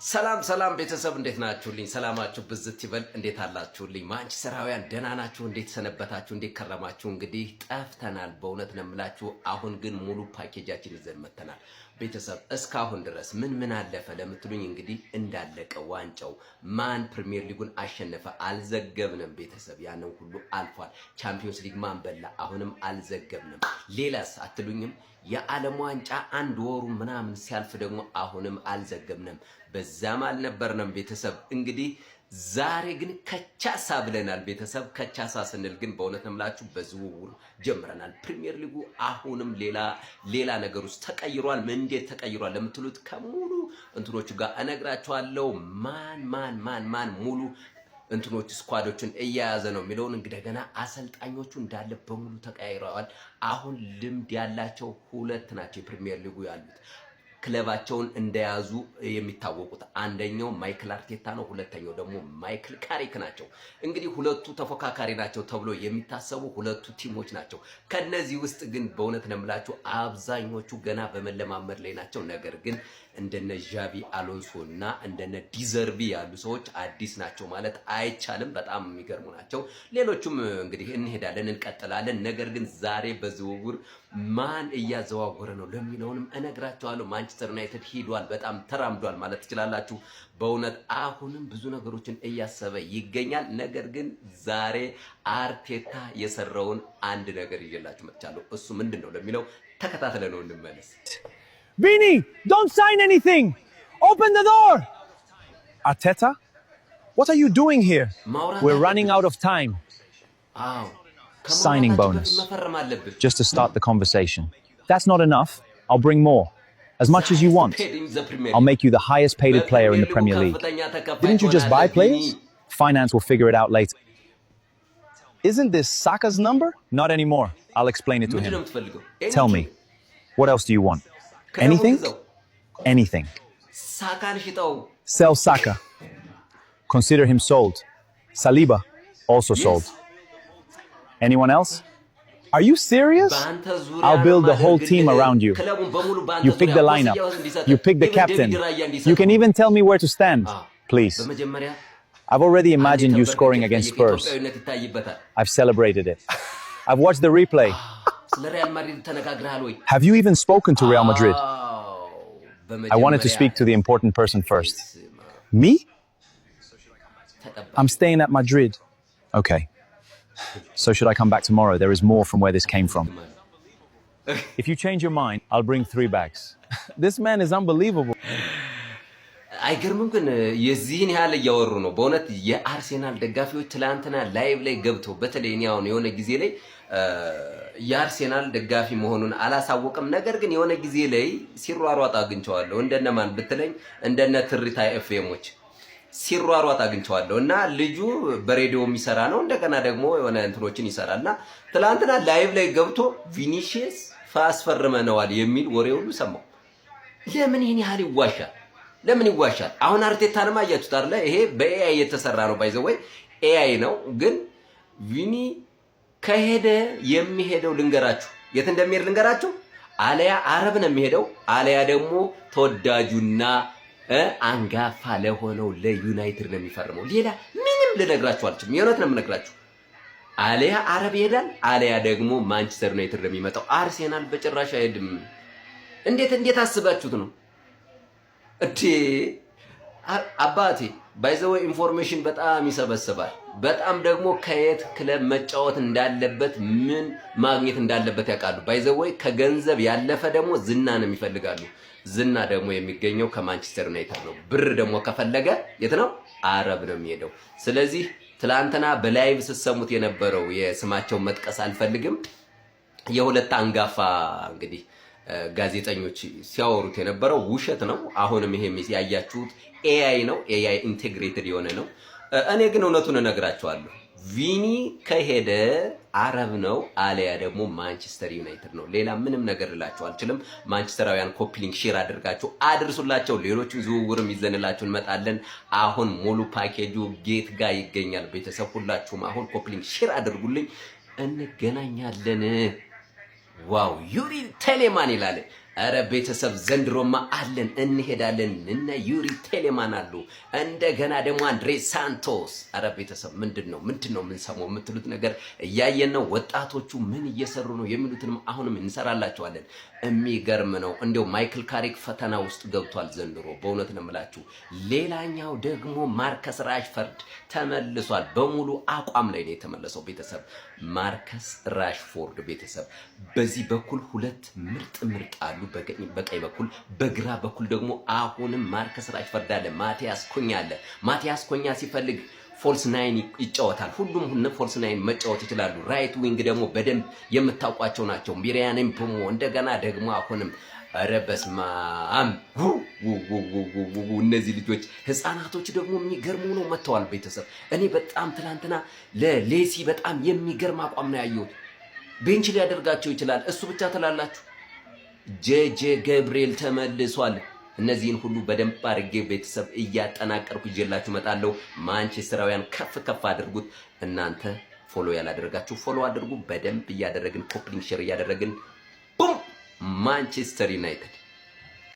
ሰላም ሰላም ቤተሰብ እንዴት ናችሁልኝ? ሰላማችሁ ብዝት ይበል። እንዴት አላችሁልኝ? ማንቸስተራውያን ደህና ናችሁ? እንዴት ሰነበታችሁ? እንዴት ከረማችሁ? እንግዲህ ጠፍተናል በእውነት ነው የምላችሁ። አሁን ግን ሙሉ ፓኬጃችን ይዘን መተናል። ቤተሰብ እስካሁን ድረስ ምን አለፈ ለምትሉኝ እንግዲህ እንዳለቀ ዋንጫው ማን ፕሪሚየር ሊጉን አሸነፈ አልዘገብንም። ቤተሰብ ያንን ሁሉ አልፏል። ቻምፒዮንስ ሊግ ማን በላ አሁንም አልዘገብንም። ሌላስ አትሉኝም? የዓለም ዋንጫ አንድ ወሩ ምናምን ሲያልፍ ደግሞ አሁንም አልዘገብንም። በዛም አልነበርንም። ቤተሰብ እንግዲህ ዛሬ ግን ከቻሳ ብለናል። ቤተሰብ ከቻሳ ስንል ግን በእውነት ነው የምላችሁ በዝውውር ጀምረናል። ፕሪሚየር ሊጉ አሁንም ሌላ ነገር ውስጥ ተቀይሯል። እንዴት ተቀይሯል ለምትሉት ከሙሉ እንትኖቹ ጋር እነግራችኋለሁ። ማን ሙሉ እንትኖች ስኳዶችን እያያዘ ነው የሚለውን እንደገና አሰልጣኞቹ እንዳለ በሙሉ ተቀያይረዋል። አሁን ልምድ ያላቸው ሁለት ናቸው የፕሪሚየር ሊጉ ያሉት ክለባቸውን እንደያዙ የሚታወቁት አንደኛው ማይክል አርቴታ ነው፣ ሁለተኛው ደግሞ ማይክል ካሪክ ናቸው። እንግዲህ ሁለቱ ተፎካካሪ ናቸው ተብሎ የሚታሰቡ ሁለቱ ቲሞች ናቸው። ከነዚህ ውስጥ ግን በእውነት ነው የምላችሁ አብዛኞቹ ገና በመለማመድ ላይ ናቸው። ነገር ግን እንደነ ዣቪ አሎንሶ እና እንደነ ዲዘርቢ ያሉ ሰዎች አዲስ ናቸው ማለት አይቻልም። በጣም የሚገርሙ ናቸው። ሌሎቹም እንግዲህ እንሄዳለን እንቀጥላለን። ነገር ግን ዛሬ በዝውውር ማን እያዘዋወረ ነው ለሚለውንም እነግራቸዋለሁ። ማንቸስተር ዩናይትድ ሂዷል፣ በጣም ተራምዷል ማለት ትችላላችሁ። በእውነት አሁንም ብዙ ነገሮችን እያሰበ ይገኛል። ነገር ግን ዛሬ አርቴታ የሰራውን አንድ ነገር ይዤላችሁ መጥቻለሁ። እሱ ምንድነው ለሚለው ተከታተለ ነው እንመለስ። Vini, don't sign anything. Open the door. Arteta, what are you doing here? We're running out of time. Signing bonus. Just to start the conversation. That's not enough. I'll bring more. As much as you want. I'll make you the highest paid player in the Premier League. Didn't you just buy players? Finance will figure it out later. Isn't this Saka's number? Not anymore. I'll explain it to him. Tell me, what else do you want? Anything? Anything. Sell Saka. Consider him sold. Saliba, also sold. Anyone else? Are you serious? I'll build the whole team around you. You pick the lineup. You pick the captain. You can even tell me where to stand. Please. I've already imagined you scoring against Spurs. I've celebrated it. I've watched the replay. Have you even spoken to Real Madrid? I wanted to speak to the important person first. Me? I'm staying at Madrid. Okay. So should I come back tomorrow? There is more from where this came from. If you change your mind, I'll bring 3 bags. This man is unbelievable. አይገርምም ግን የዚህን ያህል እያወሩ ነው። በእውነት የአርሴናል ደጋፊዎች ትላንትና ላይቭ ላይ ገብተው በተለይ እኔ አሁን የሆነ ጊዜ ላይ የአርሴናል ደጋፊ መሆኑን አላሳወቅም። ነገር ግን የሆነ ጊዜ ላይ ሲሯሯጥ አግኝቼዋለሁ። እንደነማን ብትለኝ እንደነ ትሪታ ኤፍኤሞች ሲሯሯጥ አግኝቼዋለሁ። እና ልጁ በሬዲዮ የሚሰራ ነው፣ እንደገና ደግሞ የሆነ እንትኖችን ይሰራልና ትላንትና ላይቭ ላይ ገብቶ ቪኒሺየስ አስፈርመነዋል የሚል ወሬ ሁሉ ሰማሁ። ለምን ይሄን ያህል ይዋሻል? ለምን ይዋሻል? አሁን አርቴታንም አያችሁት አይደል? ይሄ በኤአይ የተሰራ ነው። ባይዘወይ ኤአይ ነው። ግን ቪኒ ከሄደ የሚሄደው ልንገራችሁ፣ የት እንደሚሄድ ልንገራችሁ። አለያ አረብ ነው የሚሄደው፣ አለያ ደግሞ ተወዳጁና አንጋፋ ለሆነው ለዩናይትድ ነው የሚፈርመው። ሌላ ምንም ልነግራችሁ አልችልም። የእውነት ነው የምነግራችሁ። አለያ አረብ ይሄዳል፣ አለያ ደግሞ ማንቸስተር ዩናይትድ ነው የሚመጣው። አርሴናል በጭራሽ አይሄድም። እንዴት አስባችሁት ነው? አባቴ ባይዘው ኢንፎርሜሽን በጣም ይሰበስባል። በጣም ደግሞ ከየት ክለብ መጫወት እንዳለበት ምን ማግኘት እንዳለበት ያውቃሉ። ባይዘው ከገንዘብ ያለፈ ደግሞ ዝናንም ይፈልጋሉ። ዝና ደግሞ የሚገኘው ከማንቸስተር ዩናይትድ ነው። ብር ደግሞ ከፈለገ የት ነው? አረብ ነው የሚሄደው። ስለዚህ ትላንትና በላይቭ ስትሰሙት የነበረው የስማቸውን መጥቀስ አልፈልግም የሁለት አንጋፋ እንግዲህ ጋዜጠኞች ሲያወሩት የነበረው ውሸት ነው። አሁንም ይሄ ያያችሁት ኤአይ ነው። ኤአይ ኢንቴግሬትድ የሆነ ነው። እኔ ግን እውነቱን እነግራችኋለሁ። ቪኒ ከሄደ አረብ ነው፣ አለያ ደግሞ ማንቸስተር ዩናይትድ ነው። ሌላ ምንም ነገር ልላችሁ አልችልም። ማንቸስተራውያን ኮፕሊንግ ሼር አድርጋችሁ አድርሱላቸው። ሌሎችን ዝውውርም ይዘንላችሁ እንመጣለን። አሁን ሙሉ ፓኬጁ ጌት ጋር ይገኛል። ቤተሰብ ሁላችሁም አሁን ኮፕሊንግ ሼር አድርጉልኝ። እንገናኛለን። ዋው ዩሪ ቴሌማን ይላል። አረ ቤተሰብ ዘንድሮማ አለን እንሄዳለን። እነ ዩሪ ቴሌማን አሉ እንደገና ደግሞ አንድሬ ሳንቶስ። አረ ቤተሰብ ምንድነው የምንሰማው የምትሉት ነገር እያየን ነው። ወጣቶቹ ምን እየሰሩ ነው የሚሉትንም አሁንም እንሰራላችኋለን። የሚገርም ነው። እንደው ማይክል ካሪክ ፈተና ውስጥ ገብቷል ዘንድሮ በእውነት ነው የምላችሁ። ሌላኛው ደግሞ ማርከስ ራሽፈርድ ተመልሷል። በሙሉ አቋም ላይ ነው የተመለሰው ቤተሰብ ማርከስ ራሽፎርድ ቤተሰብ። በዚህ በኩል ሁለት ምርጥ አሉ በቀኝ በኩል፣ በግራ በኩል ደግሞ አሁንም ማርከስ ራሽፈርድ አለ። ማቲያስ ኩኛ አለ። ማቲያስ ኩኛ ሲፈልግ ፎልስ ናይን ይጫወታል። ሁሉም ፎልስ ናይን መጫወት ይችላሉ። ራይት ዊንግ ደግሞ በደንብ የምታውቋቸው ናቸው። ሚሪያን ኤምፖሞ እንደገና ደግሞ አሁንም ኧረ በስመ አብ እነዚህ ልጆች ህፃናቶች ደግሞ የሚገርሙ ነው መጥተዋል ቤተሰብ። እኔ በጣም ትላንትና ለሌሲ በጣም የሚገርም አቋም ነው ያየሁት። ቤንች ሊያደርጋቸው ይችላል እሱ ብቻ ትላላችሁ። ጄጄ ገብርኤል ተመልሷል። እነዚህን ሁሉ በደንብ አድርጌ ቤተሰብ እያጠናቀርኩ ይዤላችሁ እመጣለሁ። ማንቸስተራውያን ከፍ አድርጉት። እናንተ ፎሎ ያላደረጋችሁ ፎሎ አድርጉ። በደንብ እያደረግን ኮፕሊንግ ሼር እያደረግን ቡም ማንቸስተር ዩናይትድ